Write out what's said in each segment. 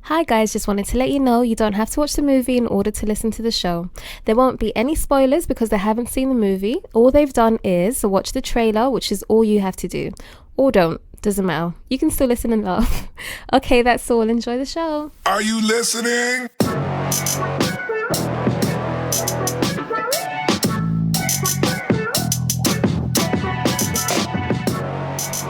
Hi guys, just wanted to let you know you don't have to watch the movie in order to listen to the show. There won't be any spoilers because they haven't seen the movie. All they've done is watch the trailer, which is all you have to do. Or don't, doesn't matter. You can still listen and laugh. Okay, that's all. Enjoy the show. Are you listening?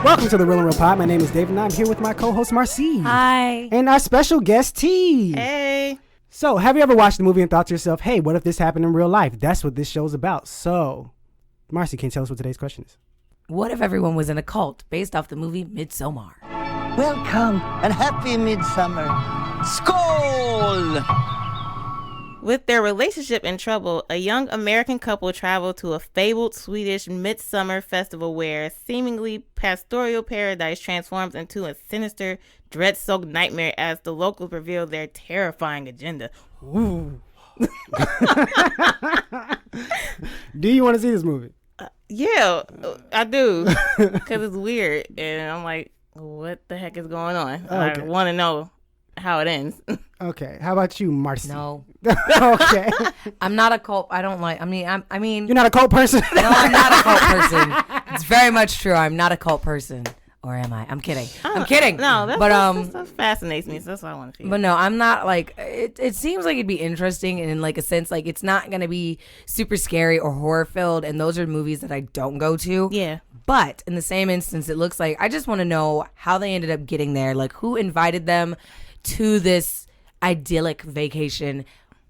Welcome to the Real and Real Pod. My name is David and I'm here with my co-host Marcy. Hi. And our special guest T. Hey. So, have you ever watched the movie and thought to yourself, hey, what if this happened in real life? That's what this show's about. So, Marcy, can you tell us what today's question is? What if everyone was in a cult based off the movie Midsommar? Welcome and happy midsummer. Skål! With their relationship in trouble, a young American couple travel to a fabled Swedish midsummer festival where a seemingly pastoral paradise transforms into a sinister, dread-soaked nightmare as the locals reveal their terrifying agenda. Ooh. Do you want to see this movie? Yeah, I do, because it's weird, and I'm like, what the heck is going on? Oh, okay. I want to know how it ends. Okay, how about you, Marcy? No. Okay. I'm not a cult. I don't like, I mean. You're not a cult person? No, I'm not a cult person. It's very much true. I'm not a cult person. Or am I? I'm kidding. I'm kidding. No, that fascinates me, so that's what I want to feel. But no, I'm not like, it seems like it'd be interesting and in like a sense, like it's not going to be super scary or horror filled. And those are movies that I don't go to. Yeah. But in the same instance, it looks like I just want to know how they ended up getting there. Like who invited them to this idyllic vacation?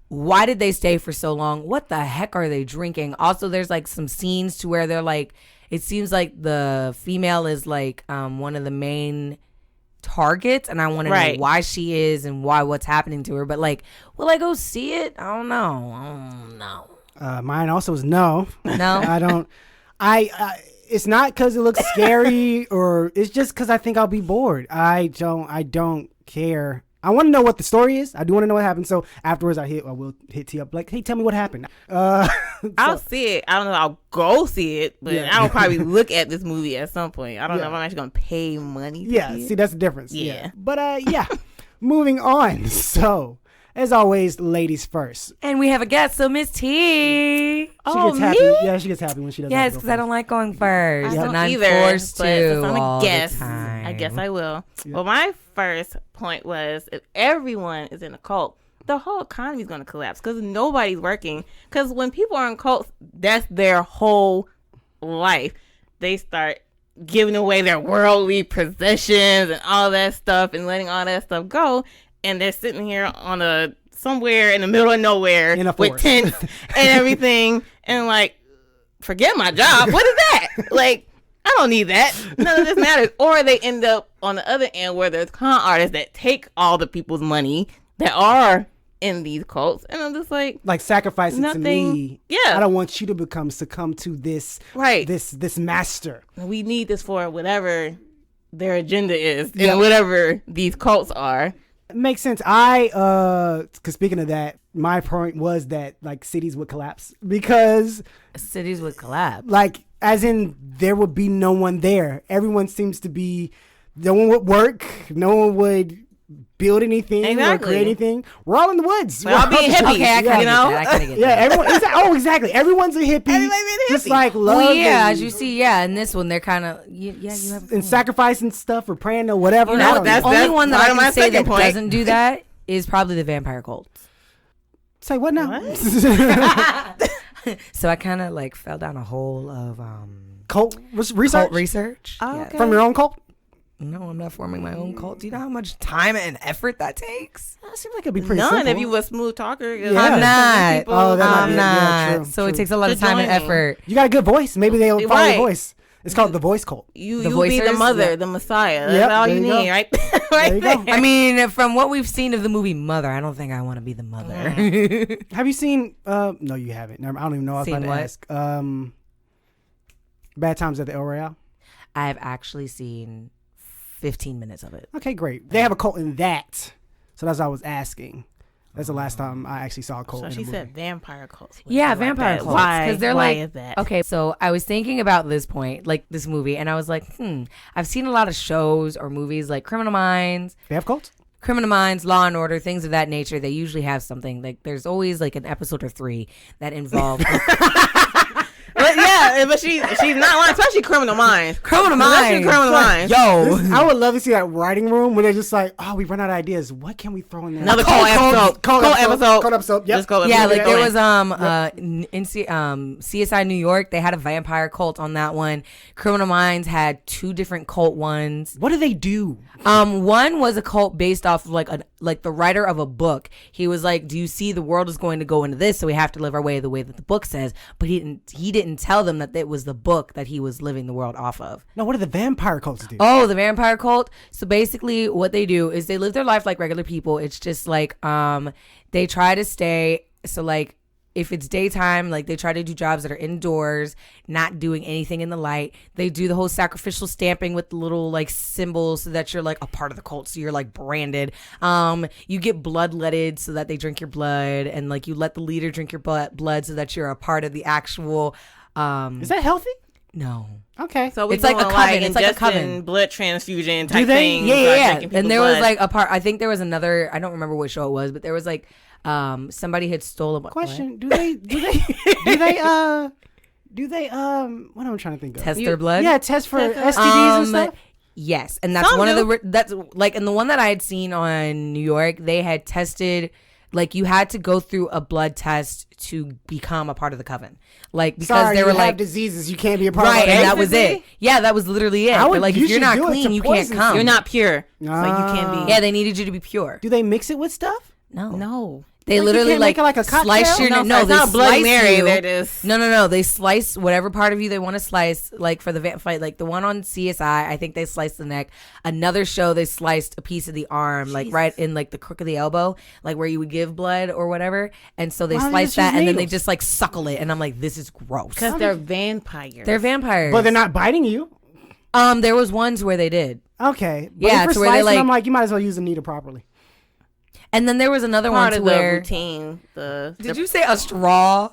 Why did they stay for so long? What the heck are they drinking? Also, there's like some scenes to where they're like, it seems like the female is like one of the main targets, and I want to know why she is and what's happening to her. But like, will I go see it? I don't know. Mine also is no. No? I don't. It's not because it looks scary, or it's just because I think I'll be bored. I don't care. I want to know what the story is. I do want to know what happened. So afterwards, I will hit T up like, hey, tell me what happened. I'll see it. I don't know. I'll go see it, but I'll probably look at this movie at some point. I don't know if I'm actually going to pay money to see it. See, that's the difference. Yeah. But moving on. So, as always, ladies first. And we have a guest, so Miss T. She gets happy. Me? Yeah, she gets happy when she doesn't. Yes, because I don't like going first. I don't and I'm either, forced but to since I'm all a the guest, time. I guess I will. Well, my first point was if everyone is in a cult, the whole economy is going to collapse because nobody's working. Because when people are in cults, that's their whole life. They start giving away their worldly possessions and all that stuff and letting all that stuff go. And they're sitting here on somewhere in the middle of nowhere in a with tents and everything. And like, forget my job. What is that? Like, I don't need that. None of this matters. Or they end up on the other end where there's con artists that take all the people's money that are in these cults. And I'm just like sacrifice it to me. Yeah. I don't want you to succumb to this. Right. This master. We need this for whatever their agenda is and whatever these cults are. It makes sense. Because speaking of that, my point was that like cities would collapse because cities would collapse. Like, as in, there would be no one there. Everyone seems to be, no one would work. No one would build anything or create anything. We're all in the woods. We're all being hippies. Okay, I kind of get that. Everyone. Exactly. Everyone's a hippie. Just like love. Well, as you see, in this one, they're kind of, you have and sacrificing stuff or praying or whatever. You know, the only one that I can say that doesn't do that is probably the vampire cult. Say what now? What? So I kind of like fell down a hole of cult research. Cult research. Oh, okay. From your own cult? No, I'm not forming my own cult. Do you know how much time and effort that takes? It seems like it'd be pretty None simple. if you were a smooth talker. I'm not. I'm not. True, so it takes a lot of time and effort. You got a good voice. Maybe they'll follow your voice. It's called the voice cult. You be the mother, the Messiah. That's all you need, right? There you go. I mean, from what we've seen of the movie Mother, I don't think I want to be the mother. Have you seen? No, you haven't. I don't even know. I was about to ask. Bad Times at the El Royale. I have actually seen 15 minutes of it. Okay, great. They have a cult in that, so that's what I was asking. That's the last time I actually saw a cult. So in she a said movie. vampire cults. Yeah, vampire cults. Why? They're Why like, is that? Okay, so I was thinking about this point, like this movie, and I was like, I've seen a lot of shows or movies like Criminal Minds. They have cults? Criminal Minds, Law and Order, things of that nature, they usually have something. Like there's always like an episode or 3 that involve. But she's not lying, especially Criminal Minds. Criminal Minds. Yo, I would love to see that writing room where they're just like, oh, we run out of ideas. What can we throw in there? Another cold episode. Cold episode. Yep. Just cold yeah, episode. like there was CSI New York. They had a vampire cult on that one. Criminal Minds had 2 different cult ones. What do they do? One was a cult based off of like the writer of a book. He was like, do you see the world is going to go into this, so we have to live our way the way that the book says. But he didn't tell them that it was the book that he was living the world off of. No, what do the vampire cults do? Oh, the vampire cult. So basically what they do is they live their life like regular people. It's just like they try to stay, so like if it's daytime, like they try to do jobs that are indoors, not doing anything in the light. They do the whole sacrificial stamping with the little like symbols so that you're like a part of the cult, so you're like branded. You get bloodletted so that they drink your blood, and like you let the leader drink your blood so that you're a part of the actual. Is that healthy? No. Okay. So It's like a coven. It's like a coven. ingesting blood transfusion type Do they? thing. Yeah. And there was like a part. I think there was another. I don't remember what show it was, but there was like somebody had stolen. Question: Do they what am I trying to think of? Test their blood. Yeah, test for STDs and stuff. Yes, and that's Some one do. of the that's like, and the one that I had seen on New York, they had tested, like you had to go through a blood test to become a part of the coven, like because Sorry, they were you like have diseases, you can't be a part right, of and it. that was it. Yeah, that was literally it. I would- They're like, you if you're should not do it clean, to you can't poison come. You're not pure, so you can't be. Yeah, they needed you to be pure. Do they mix it with stuff? No. They Like, you literally can't make it like a slice cocktail? your No, it's they not Bloody slice Mary. you. They're just No. They slice whatever part of you they want to slice. Like for the fight, like the one on CSI, I think they sliced the neck. Another show, they sliced a piece of the arm, like right in like the crook of the elbow, like where you would give blood or whatever. And so they Why don't they slice just that, use and then they needles? just like suckle it. And I'm like, this is gross. because they're vampires. They're vampires. But they're not biting you. There was ones where they did. Okay. But Yeah, if to you're where they, slicing, like- I'm like, you might as well use the needle properly. And then there was another part one of to the where. routine. Did you say a straw?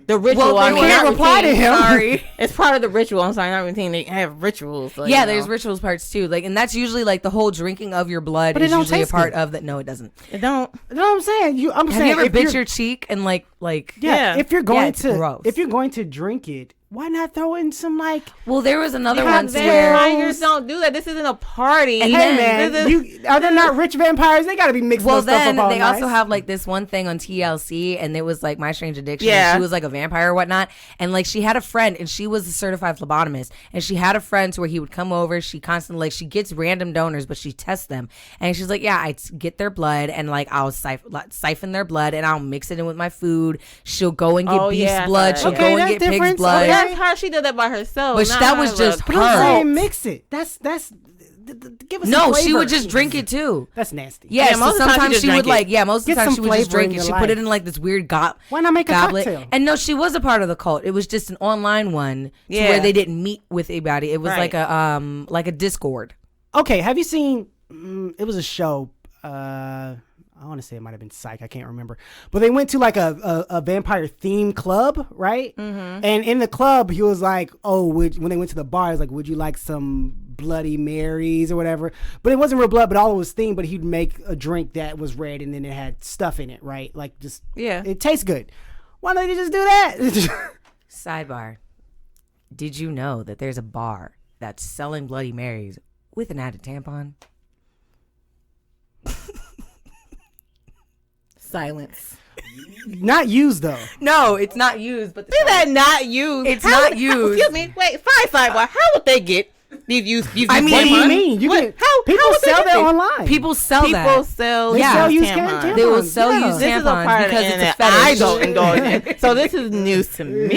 The ritual. Well, I they mean, can't not reply to routine. him. Sorry, it's part of the ritual. I'm sorry, not routine. They have rituals. So, Yeah, you there's know. rituals parts too. Like, and that's usually like the whole drinking of your blood But it is don't usually a taste part good. of that. No, it doesn't. It don't. You know what I'm saying? I'm Have saying, you ever if bit you're- your cheek and like? Yeah, Yeah. if you're going it's to gross. if you're going to drink it, why not throw in some like? Well, there was another one Because where. vampires don't do that. This isn't a party. And Hey then- man, are they not rich vampires? They got to be mixing Well, stuff then up all they nice. also have like this one thing on TLC, and it was like My Strange Addiction. Yeah. And she was like a vampire or whatnot, and like she had a friend, and she was a certified phlebotomist, and she had a friend to where he would come over. She constantly like she gets random donors, but she tests them, and she's like, yeah, I get their blood, and like I'll siphon their blood, and I'll mix it in with my food. She'll go and get Oh, beef's yeah, blood. I She'll heard go that. and Okay, get that's pig's different. blood. Okay. That's how she did that by herself. But not that was how just the- But I'm her. saying mix it. That's give us No, some she flavor. would just drink it too. That's nasty. Yeah, Yeah, so most of the time she sometimes just she would drank it. like, yeah, most of the Get time some she would just flavor in drink it. your She put it life. in like this weird Why not make a goblet. cocktail? And no, she was a part of the cult. It was just an online one to Yeah. where they didn't meet with anybody. It was Right. like a Discord. Okay, have you seen? It was a show. I want to say it might have been Psych. I can't remember. But they went to like a vampire themed club, right? Mm-hmm. And in the club, he was like, "Oh, when they went to the bar, he was like, would you like some Bloody Marys or whatever?" But it wasn't real blood, but all it was themed. But he'd make a drink that was red and then it had stuff in it, right? Like just it tastes good. Why don't they just do that? Sidebar. Did you know that there's a bar that's selling Bloody Marys with an added tampon? Silence. Not used though. No, it's not used, but Is that not used? It's not used. Excuse me. Wait. Sidebar. How would they get these used? I mean, What do you tampons? mean? You What? can, How people would they sell get that this? online. people sell People that. sell They Yeah. sell used tampons. They will tampons. sell Yeah. used This is a tampons part of because the it's a internet fetish. I don't indulge in. So this is news to me.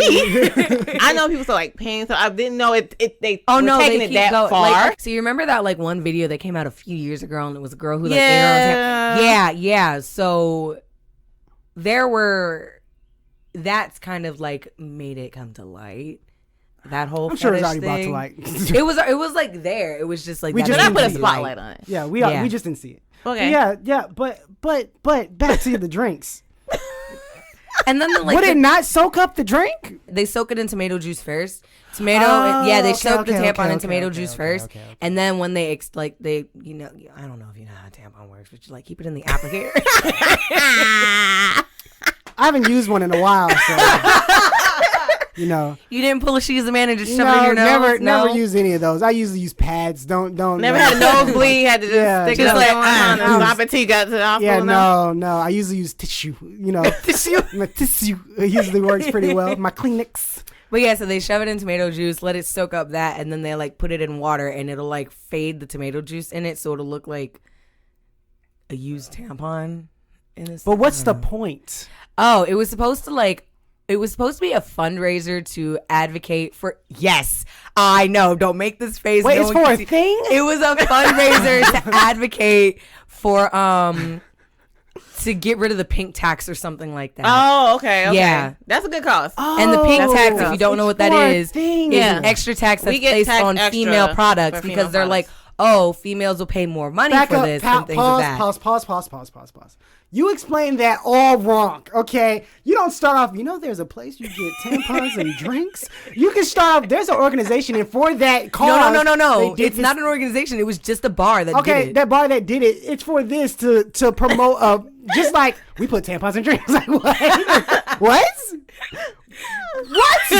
I know people sell like pain, so I didn't know they Oh were no, taking they it keep that going. far. Like, so you remember that like one video that came out a few years ago, and it was a girl who like ate her own Yeah. yeah. So there were. That's kind of like made it come to light. That whole I'm sure it's fetish already thing. brought to light. It was like there. It was just like We that just But I made put it a come to light. spotlight on it. Yeah, Yeah. we just didn't see it. Okay. Yeah, but back to the drinks. And then would it not soak up the drink? They soak it in tomato juice first. They soak the tampon in tomato juice first, okay. and then when they I don't know if you know how a tampon works, but you like keep it in the applicator. I haven't used one in a while, so you know. You didn't pull a she's a man and just shove it in your nose. Never use any of those. I usually use pads. Don't. Never had a nosebleed. Had to just stick it like on and stop it till you got to the hospital. Yeah, no. I usually use tissue. You know, tissue. My tissue usually works pretty well. My Kleenex. But yeah, so they shove it in tomato juice, let it soak up that, and then they like put it in water, and it'll like fade the tomato juice in it, so it'll look like a used tampon. But what's the point? Oh, it was supposed to be a fundraiser to advocate for. Yes, I know. Don't make this face. Wait, it's for a thing? It was a fundraiser to advocate for to get rid of the pink tax or something like that. Oh, okay. Yeah, that's a good cause. And the pink tax, if you don't know what that is Yeah. an extra tax that's placed on female products because they're like, oh, females will pay more money for this and things like that. Pause. You explained that all wrong, okay? You don't start off, there's a place you get tampons and drinks. You can start off, there's an organization, and for that cause... No. It's not an organization. It was just a bar that did it. Okay, that bar that did it, it's for this to promote, just like, we put tampons and drinks. Like, what? What?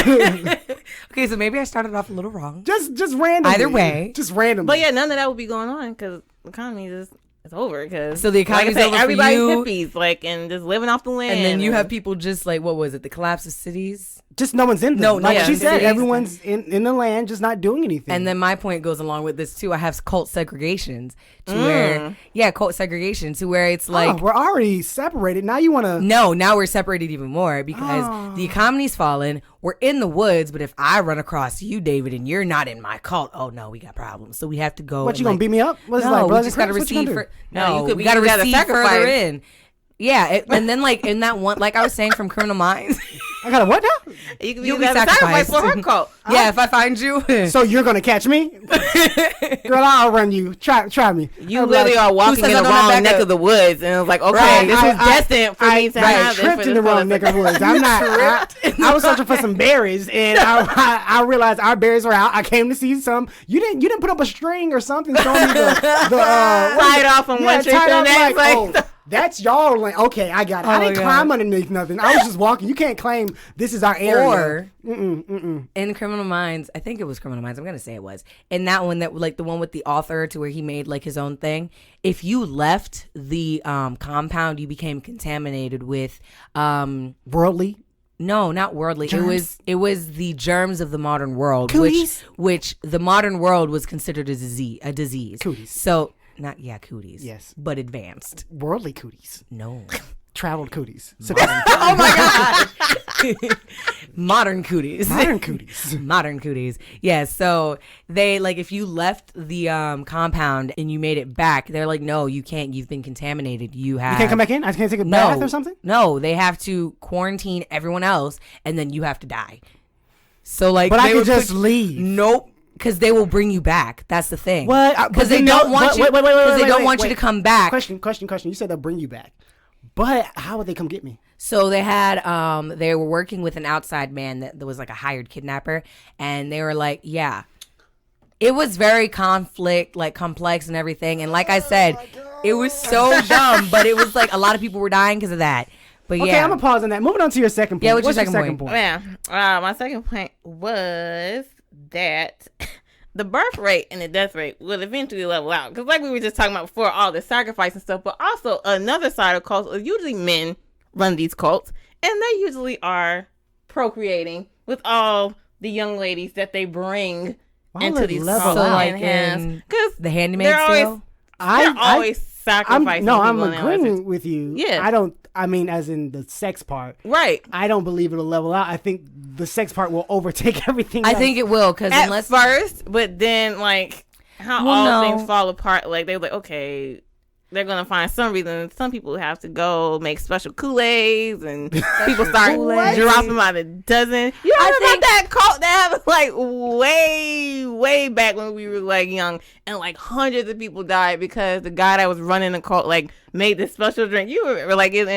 Okay, so maybe I started off a little wrong. Just randomly. Either way. Just randomly. But yeah, none of that would be going on because the economy is... It's over because so the economy's over for everybody's you. Hippies, and just living off the land. And then you have people just like, what was it? The collapse of cities? Just no one's in them. No, like she said, cities. Everyone's in the land, just not doing anything. And then my point goes along with this too. I have cult segregations cult segregation to where it's like we're already separated. Now you want to? No, now we're separated even more because the economy's fallen. We're in the woods, but if I run across you, David, and you're not in my cult, oh no, we got problems. So we have to go. What, you gonna beat me up? What's no, like, we just gotta receive. We gotta receive further in. Yeah, and then like in that one, like I was saying from Criminal Minds. I got a what now? You'll be sacrificed for her cult. Yeah, if I find you. So you're gonna catch me? Girl, I'll run you. Try me. You literally are walking in the wrong neck of the woods, and it was like, okay, this is destined for me to have this. I tripped in the wrong neck of the woods. I'm not. I was searching for some berries, and I realized our berries were out. I came to see some. You didn't put up a string or something showing me the tie it off from one tree to the next. That's y'all land. Okay, I got it. I didn't climb underneath nothing. I was just walking. You can't claim this is our area. Or in Criminal Minds, I think it was Criminal Minds. I'm gonna say it was. In that one, that like the one with the author to where he made like his own thing. If you left the compound, you became contaminated with worldly. No, not worldly. Germs? It was the germs of the modern world, Cooties? which the modern world was considered a disease. Cooties. So. Cooties. Yes. But advanced. Worldly cooties. No. Traveled cooties. Oh my God. Modern cooties. Modern cooties. Yeah. So they like if you left the compound and you made it back, they're like, no, you can't. You've been contaminated. You can't come back in? I can't take a bath or something? No, they have to quarantine everyone else and then you have to die. So like, but I could just leave. Nope. Because they will bring you back. That's the thing. What? Because they don't want you. Because they don't want you to come back. Question. You said they'll bring you back, but how would they come get me? So they had, they were working with an outside man that was like a hired kidnapper, and they were like, yeah, it was very complex and everything. And like I said, it was so dumb, but it was like a lot of people were dying because of that. But okay, I'm gonna pause on that. Moving on to your second point. Yeah, what's your second point? Yeah, my second point was that the birth rate and the death rate will eventually level out. Because like we were just talking about before, all the sacrifice and stuff, but also another side of cults is usually men run these cults, and they usually are procreating with all the young ladies that they bring into these cults. So like because the Handmaid's Tale? They're always sacrificing. I'm agreeing with you. Yeah. I mean, as in the sex part. Right. I don't believe it'll level out. I think the sex part will overtake everything else. I think it will, because unless first, but then like how things fall apart. Like they're like, okay, they're gonna find some reason. Some people have to go make special Kool-Aids, and people start dropping them out a dozen. You remember about that cult that happened like way back when we were like young, and like hundreds of people died because the guy that was running the cult like made this special drink. You remember like it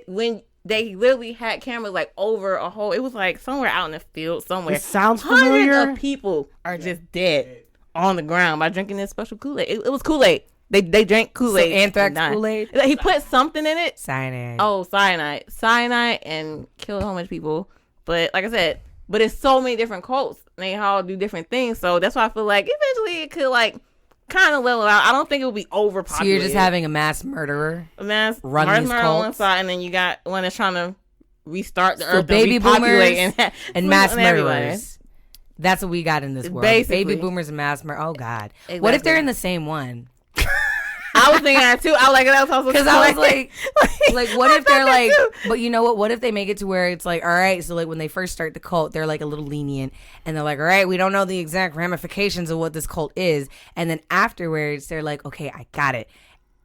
when they literally had cameras like over a whole. It was like somewhere out in the field somewhere. It sounds familiar. Hundreds of people are just dead on the ground by drinking this special Kool-Aid. It was Kool-Aid. They drank Kool-Aid. So anthrax Kool-Aid? He put something in it. Cyanide. Oh, cyanide, and killed a whole bunch of people. But like I said, but it's so many different cults. They all do different things. So that's why I feel like eventually it could like kind of level out. I don't think it will be overpopulated. So you're just having a mass murderer run these murder on cults? one side, and then you got one that's trying to restart the So earth, baby and repopulate boomers and mass murderers. That's what we got in this world. Basically. Baby boomers and mass murder. Oh God. Exactly. What if they're in the same one? I was thinking that too. I was like, that was also Because I was like, what if they're like, too. but you know what? What if they make it to where it's like, all right, so like when they first start the cult, they're like a little lenient and they're like, all right, we don't know the exact ramifications of what this cult is. And then afterwards, they're like, okay, I got it.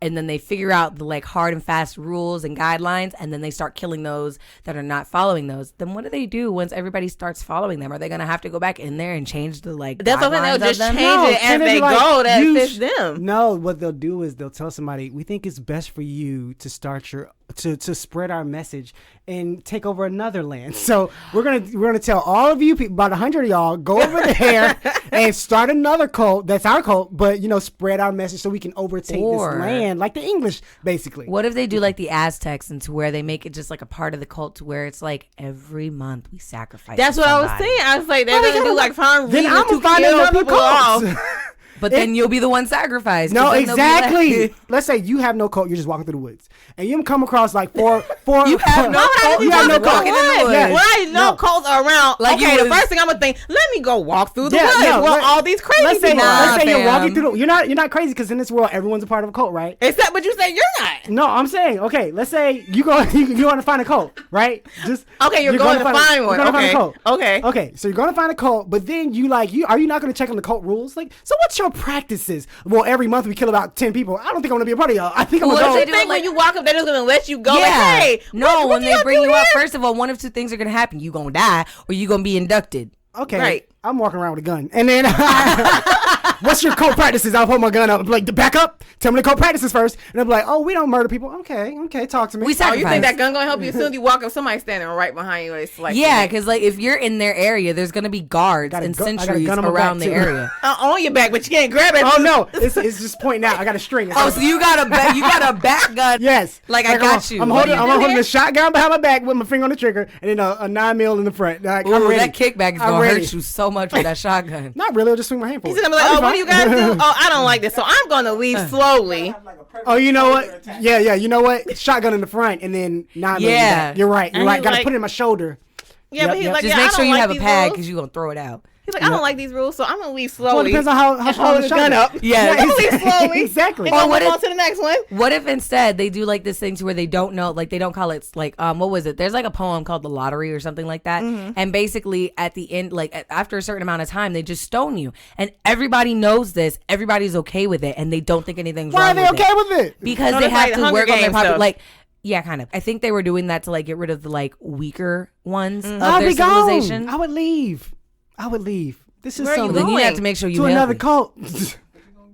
And then they figure out the like hard and fast rules and guidelines, and then they start killing those that are not following those. Then what do they do once everybody starts following them? Are they gonna have to go back in there and change the like? That's what they'll just them? change it as they go. That fits them. No, what they'll do is they'll tell somebody, we think it's best for you to start to spread our message and take over another land. So we're gonna tell all of you people, about 100 of y'all, go over there and start another cult. That's our cult, but spread our message so we can overtake this land, like the English, basically. What if they do like the Aztecs, and to where they make it just like a part of the cult, to where it's like every month we sacrifice? That's what I was saying. I was like, they're gonna do like find then reasons I'm to gonna find kill another people off. cult. But then you'll be the one sacrificed. No, 'cause then they'll be exactly. like- Let's say you have no cult. You're just walking through the woods, and you come across like four. You have no cult. You have no cult. Walking in the woods. Yeah. When I know No. cults are around, Like okay, you the was- first thing I'm gonna think, let me go walk through the Yeah, woods. no, Well, let- all these crazy Let's say, people. let's say you're fam. walking through. You're not crazy because in this world everyone's a part of a cult, right? Except, but you say you're not. No, I'm saying, okay, let's say you want to find a cult, right? Just Okay, you're going to find one. You're going to find a Okay. cult. Okay. Okay, so you're going to find a cult, but then are you not going to check on the cult rules? Like, so what's your practices? Well, every month we kill about 10 people. I don't think I'm going to be a part of y'all. I think I'm What going if to they go. do Think when you walk up, they're just gonna let you go. Yeah. Like, hey, No, what when you they bring do you up, here? first of all, one of two things are gonna happen: you gonna die, or you gonna be inducted. Okay, Right. I'm walking around with a gun. And then, what's your cult practices? I'll hold my gun up and be like, back up. Tell me the cult practices first. And they'll be like, oh, we don't murder people. Okay, talk to me. We Oh, sacrifice. you think that gun gonna help you? As soon as you walk up, somebody's standing right behind you. It's like, Yeah, because like if you're in their area, there's gonna be guards I and got a sentries gun on my around back, the too. area. on your back, but you can't grab it. Oh, no. It's just pointing out. I got a string. Oh, so you got a back gun? Yes. Like I got you. I'm What holding, do you I'm do holding here? a shotgun behind my back with my finger on the trigger and then a 9mm in the front. Like, I'm Ooh, ready. that kickback is I'm gonna ready. hurt you so much with that shotgun. Not really. I'll just swing my hand for He's it. gonna be like, I'll oh, what fine. do you guys do? Oh, I don't like this, so I'm gonna leave slowly. Oh, you know what? Yeah. You know what? Shotgun in the front and then 9mm in the Yeah. back. You're right. And Got he's to like- put it in my shoulder. Yeah, but he's Yep. like, Just yeah, make I sure don't you like have a these pad rules. because you're gonna throw it out. He's like, I don't like these rules, so I'm gonna leave Well, it slowly. depends on how and strong hold the the shotgun gun up. Yeah. I'm gonna leave slowly. Exactly. And Or then what move on if- to the next one. What if instead they do like this thing to where they don't know, like they don't call it like what was it? There's like a poem called The Lottery or something like that, and basically at the end, like after a certain amount of time, they just stone you, and everybody knows this. Everybody's okay with it, and they don't think anything's Why are wrong they with okay it. with it? Because No, they that's have like to Hunger work on their Games popular, stuff. like. Yeah, kind of. I think they were doing that to like get rid of the like weaker ones of I'll their be gone. civilization. I would leave. This is Where are you something. Then you going? have to make sure you To have another it. cult.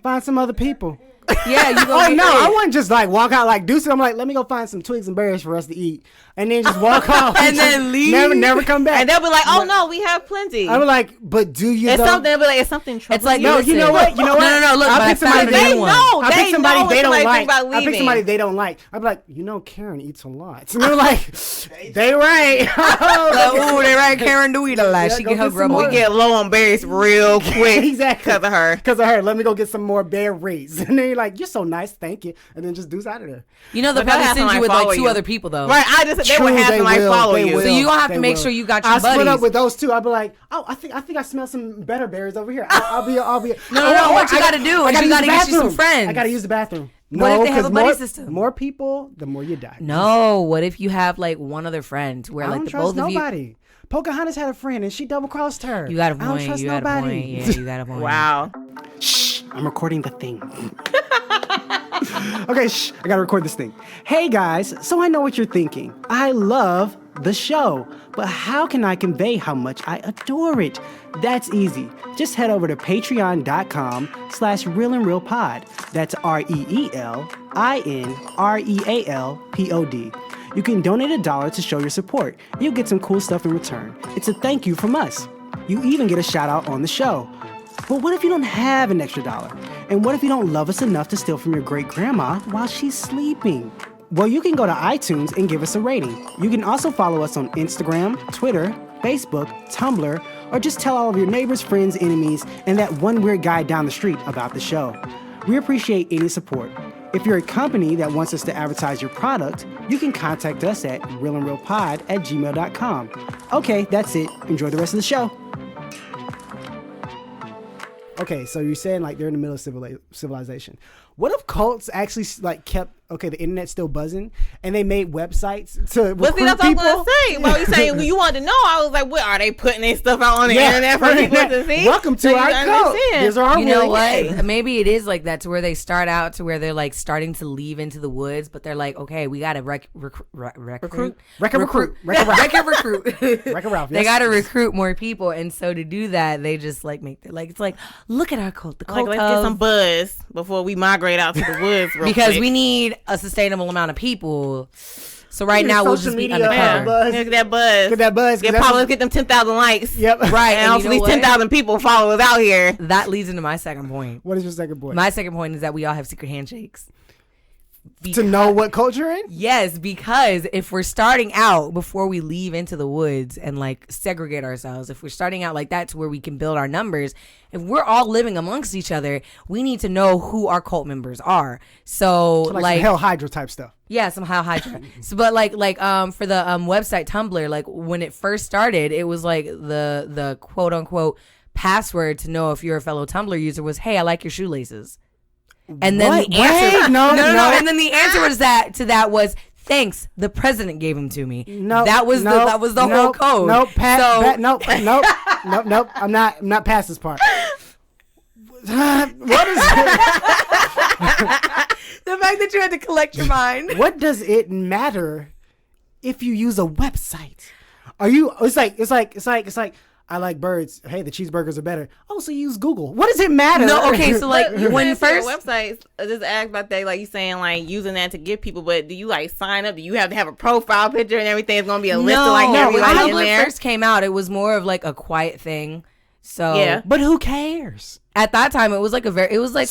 Find some other people. Yeah, you Oh gonna no, get I hit. wouldn't just like walk out like Deuce. I'm like, let me go find some twigs and berries for us to eat, and then just walk off And then leave. Never come back. And they'll be like, oh no, we have plenty. I was like, but do you? It's though? something. They'll be like, it's something. It's like No, you know what? No, look, I'll but I pick somebody found a they new one. know. I'll They pick somebody know they what don't somebody like. think about I'll pick leaving. somebody they don't like. I'll be like, Karen eats a lot. And they're like, they right. Like, ooh, they right. Karen do eat a lot. Yeah, She go get her get some grub. more. We get low on berries real quick. Exactly. Because of her. Because of her. Let me go get some more berries. And then you're like, you're so nice, thank you. And then just Deuce out of there. You know, they'll But they'll probably have send you somebody with like follow two you. other people though. Right, they True, would have they somebody will, follow they you. will. So you gonna have to They make will. sure you got your I split buddies. up with those two. I'll be like, oh, I think I smell some better berries over here. I'll be. No, or what you I gotta do is gotta you use gotta the get you some bathroom. friends. I gotta use the bathroom. What if No, they have 'cause a buddy more, system? More people, the more you die. No, what if you have like one other friend where I like don't the trust both of you? nobody. Pocahontas had a friend and she double crossed her. You got a I don't point. trust You got a nobody. point. Yeah, you got a point. Wow. Shh, I'm recording the thing. Okay, shh, I gotta record this thing. Hey guys, so I know what you're thinking. I love the show, but how can I convey how much I adore it? That's easy. Just head over to patreon.com/reelinrealpod. That's Reelinrealpod. You can donate $1 to show your support. You'll get some cool stuff in return. It's a thank you from us. You even get a shout out on the show. But what if you don't have an extra dollar? And what if you don't love us enough to steal from your great grandma while she's sleeping? Well, you can go to iTunes and give us a rating. You can also follow us on Instagram, Twitter, Facebook, Tumblr, or just tell all of your neighbors, friends, enemies, and that one weird guy down the street about the show. We appreciate any support. If you're a company that wants us to advertise your product, you can contact us at reelinrealpod@gmail.com. Okay, that's it. Enjoy the rest of the show. Okay, so you're saying like they're in the middle of civilization. What if cults actually like kept the internet's still buzzing and they made websites to recruit people? That's what I was gonna say. Well, you saying when you wanted to know, I was like, what are they putting their stuff out on the internet for people to see? Welcome to our cult. These are our you know what? Maybe it is like that to where they start out to where they're like starting to leave into the woods, but they're like, okay, we got to recruit. They got to recruit more people, and so to do that, they just like make it like it's like, look at our cult. The cult. Let's get some buzz before we migrate out to the woods, because quick. we need a sustainable amount of people. So right now we'll just be undercover. Get that buzz. Get them 10,000 likes. Yep. Right. And also these 10,000 people follow us out here. That leads into my second point. What is your second point? My second point is that we all have secret handshakes. To know what culture you're in? Yes, because if we're starting out before we leave into the woods and like segregate ourselves, if we're starting out like that to where we can build our numbers, if we're all living amongst each other, we need to know who our cult members are. So like some Hell Hydra type stuff. Yeah, some Hell Hydra. So, but like for the website Tumblr, like when it first started, it was like the quote unquote password to know if you're a fellow Tumblr user was, hey, I like your shoelaces. And then the answer, no. And then the answer was that was thanks. The president gave them to me. No, that was the whole code. Nope. Nope. I'm not past this part. What is it? The fact that you had to collect your mind. What does it matter if you use a website? It's like. I like birds. Hey, the cheeseburgers are better. Oh, so you use Google. What does it matter? No, okay, so like when first websites just ask about that, like you saying like using that to get people, but do you like sign up? Do you have to have a profile picture and everything? It's gonna be a list of like everybody in there. When first came out, it was more of like a quiet thing. So yeah, but who cares? At that time, it was like So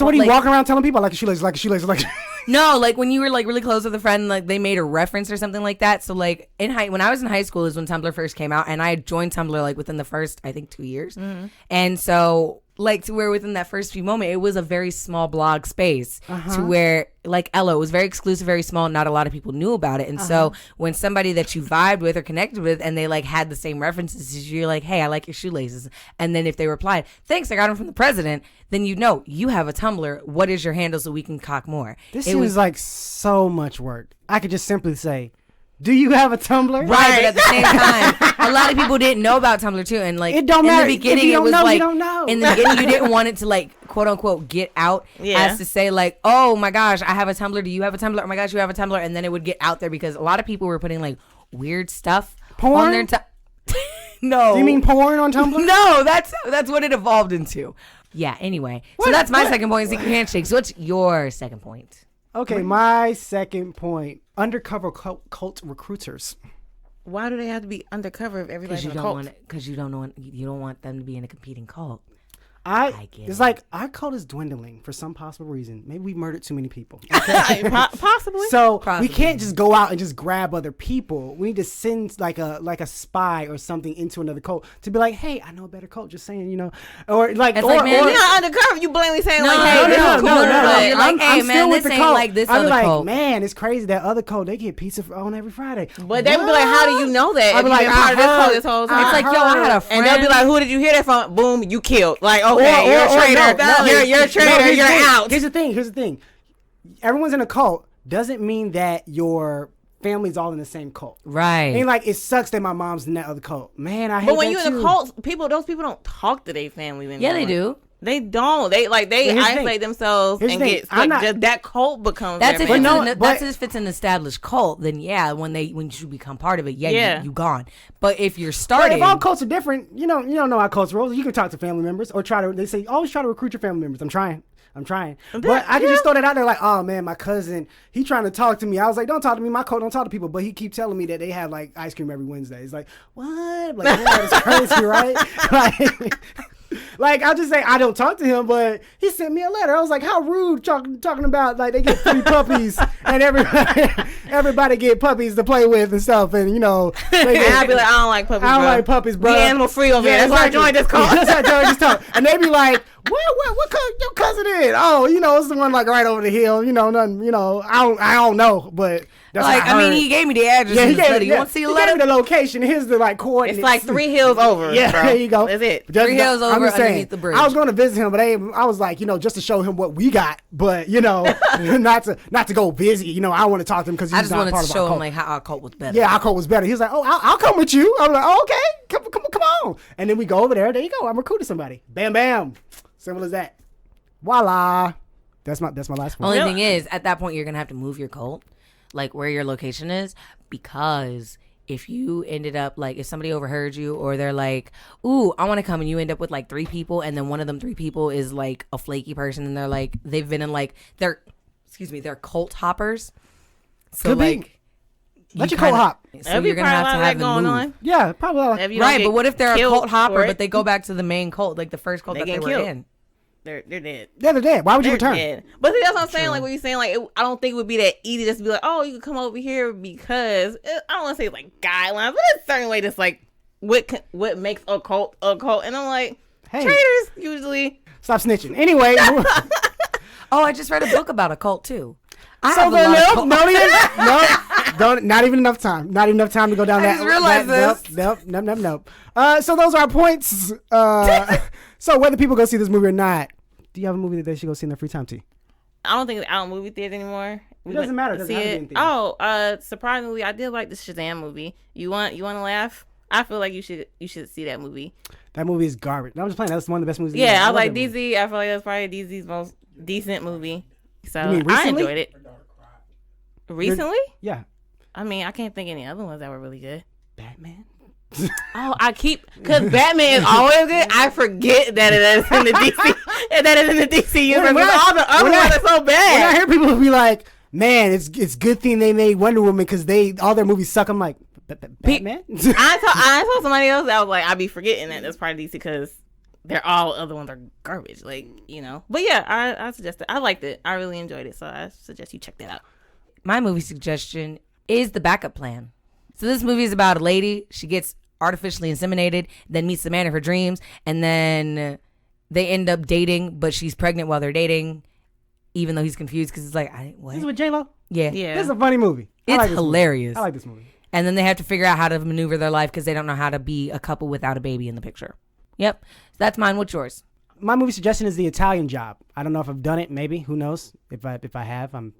what are you walking around telling people like a shoelace, like? No, like when you were like really close with a friend, like they made a reference or something like that. So like when I was in high school is when Tumblr first came out, and I joined Tumblr like within the first, I think, 2 years. Mm-hmm. And so like to where within that first few moments, it was a very small blog space to where like Ella, it was very exclusive, very small. Not a lot of people knew about it. And so when somebody that you vibed with or connected with and they like had the same references as you, you're like, hey, I like your shoelaces. And then if they replied, thanks, I got them from the president, then you know you have a Tumblr. What is your handle so we can cock more? This seems like so much work. I could just simply say, do you have a Tumblr? Right, but at the same time, a lot of people didn't know about Tumblr too, and like it don't matter. In the beginning, it was like you don't know. In the beginning, you didn't want it to like quote unquote get out, as to say like, oh my gosh, I have a Tumblr. Do you have a Tumblr? Oh my gosh, you have a Tumblr, and then it would get out there because a lot of people were putting like weird stuff on their No, do you mean porn on Tumblr? No, that's what it evolved into. Yeah. Anyway, so that's my second point: secret handshakes. What's your second point? Okay, my second point: undercover cult recruiters. Why do they have to be undercover if everybody's in a cult? Because you don't want them to be in a competing cult. It's like our cult is dwindling for some possible reason. Maybe we murdered too many people. Okay? Possibly. So we can't just go out and just grab other people. We need to send like a spy or something into another cult to be like, hey, I know a better cult. Just saying, or like, it's or like, man, you're not undercover. You blatantly saying like, hey, no. You're like, hey, man, this ain't like this other cult. Man, it's crazy that other cult they get pizza on every Friday. But they would be like, how do you know that? I'd be like, part of this cult this whole time. It's like, yo, I had a friend, and they'll be like, who did you hear that from? Boom, you killed. Like, okay, you're a traitor. You're a traitor. You're out. Here's the thing. Everyone's in a cult doesn't mean that your family's all in the same cult. Right. I mean, like, it sucks that my mom's in that other cult. Man, I hate that. But when you're too. in a cult, those people don't talk to their family anymore. Yeah, they do. They don't. They isolate themselves and get just that cult becomes. That's if it's an established cult. Then yeah, when you become part of it, you gone. But if you're starting, but if all cults are different, you don't know how cults roll. You can talk to family members or always try to recruit your family members. I'm trying. I'm trying. But I can just throw that out there like, oh man, my cousin, he trying to talk to me. I was like, don't talk to me. My cult don't talk to people. But he keep telling me that they have like ice cream every Wednesday. It's like, what? I'm like, yeah, that's crazy, right? Like I'll just say I don't talk to him, but he sent me a letter. I was like, how rude talking about like they get free puppies and everybody get puppies to play with and stuff, and you know. I'll be like, I don't like puppies. I don't like puppies, bro. We animal free over here. That's why I joined this call. That's why I joined this call. And they be like, what your cousin is? Oh, you know, it's the one like right over the hill. You know, nothing. You know, I don't know, but. That's like, I mean, he gave me the address. Yeah, he gave me. You want to see the letter? He gave me the location. Here's the like coordinates. It's like 3 hills over. Yeah, bro. there you go. That's it. 3 hills over underneath the bridge. I was going to visit him, but I was like, you know, just to show him what we got, but you know, not to go visit. You know, I want to talk to him because I just wanted to show him like how our cult was better. Yeah, our cult was better. He was like, oh, I'll come with you. I was like, oh, okay, come on. And then we go over there. There you go. I'm recruiting somebody. Bam, bam. Simple as that. Voila. That's my last one. Only thing is, at that point, you're gonna have to move your cult, like where your location is, because if you ended up like if somebody overheard you or they're like, ooh, I want to come, and you end up with like 3 people, and then one of them 3 people is like a flaky person, and they're like they've been in like they're cult hoppers. So Could be. like Let your cult hop. So you're gonna have to going them on. move. Yeah, probably. Right, but what if they're a killed cult hopper, for it? but they go back to the main cult, like the first cult They that they get were killed. in? They're dead. Yeah, they're dead. Why would you They're return? dead. But see, that's what I'm saying. Like what you're saying, like I don't think it would be that easy just to be like, oh, you can come over here because I don't want to say like guidelines, but it's a certain way that's like what makes a cult a cult. And I'm like, Hey. traitors usually. Stop snitching. Anyway. Oh, I just read a book about a cult too. Not even enough time. Not enough time to go down I that. just realized this. Nope. So those are our points. So whether people go see this movie or not, do you have a movie that they should go see in their free time, T? I don't think out in movie theaters anymore. It doesn't matter. It doesn't have to be in theaters. Oh, surprisingly, I did like the Shazam movie. You want to laugh? I feel like you should see that movie. That movie is garbage. No, I'm just playing. That's one of the best movies. Yeah, I love like that movie. DZ. I feel like that's probably DZ's most decent movie. So You mean I recently? enjoyed it. Recently? Yeah. I mean, I can't think of any other ones that were really good. Batman. Oh, because Batman is always good. I forget that it is in the DC. That is in the DC universe. All the other ones are so bad. When I hear people be like, "Man, it's good thing they made Wonder Woman because all their movies suck," I'm like, Batman. I told somebody else that I was like, I'd be forgetting that that's part of DC because they're all other ones are garbage, like you know. But yeah, I suggest it. I liked it. I really enjoyed it, so I suggest you check that out. My movie suggestion is The Backup Plan. So this movie is about a lady. She gets artificially inseminated, then meets the man of her dreams, and then they end up dating, but she's pregnant while they're dating, even though he's confused because it's like, what? This is with J-Lo? Yeah. This is a funny movie. It's hilarious. I like this movie. And then they have to figure out how to maneuver their life because they don't know how to be a couple without a baby in the picture. Yep. So that's mine. What's yours? My movie suggestion is The Italian Job. I don't know if I've done it. Maybe. Who knows? If I have, we're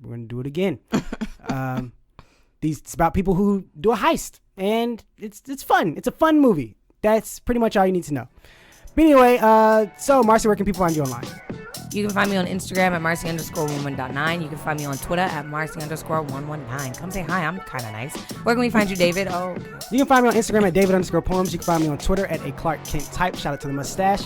going to do it again. It's about people who do a heist, and it's fun. It's a fun movie. That's pretty much all you need to know. But anyway, so Marcy, where can people find you online? You can find me on Instagram at Marcy_11.9. You can find me on Twitter at Marcy_119. Come say hi. I'm kind of nice. Where can we find you, David? Oh, okay. You can find me on Instagram at David_Poems. You can find me on Twitter at a Clark Kent type. Shout out to the mustache.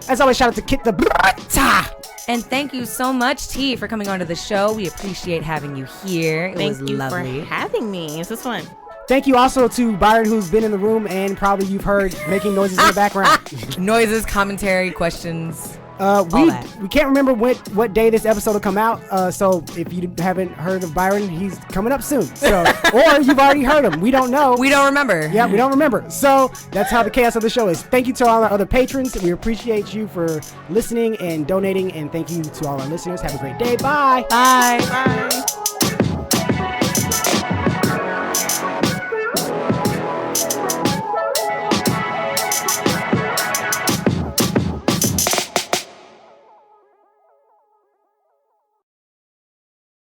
As always, shout out to Kit the Brata. And thank you so much, T, for coming on to the show. We appreciate having you here. It was lovely. Thank you for having me. This was fun. Thank you also to Byron, who's been in the room and probably you've heard making noises in the background. Noises, commentary, questions. We can't remember what day this episode will come out. So if you haven't heard of Byron, he's coming up soon. So or you've already heard him. We don't know. We don't remember. Yeah, we don't remember. So that's how the chaos of the show is. Thank you to all our other patrons. We appreciate you for listening and donating. And thank you to all our listeners. Have a great day. Bye. Bye. Bye.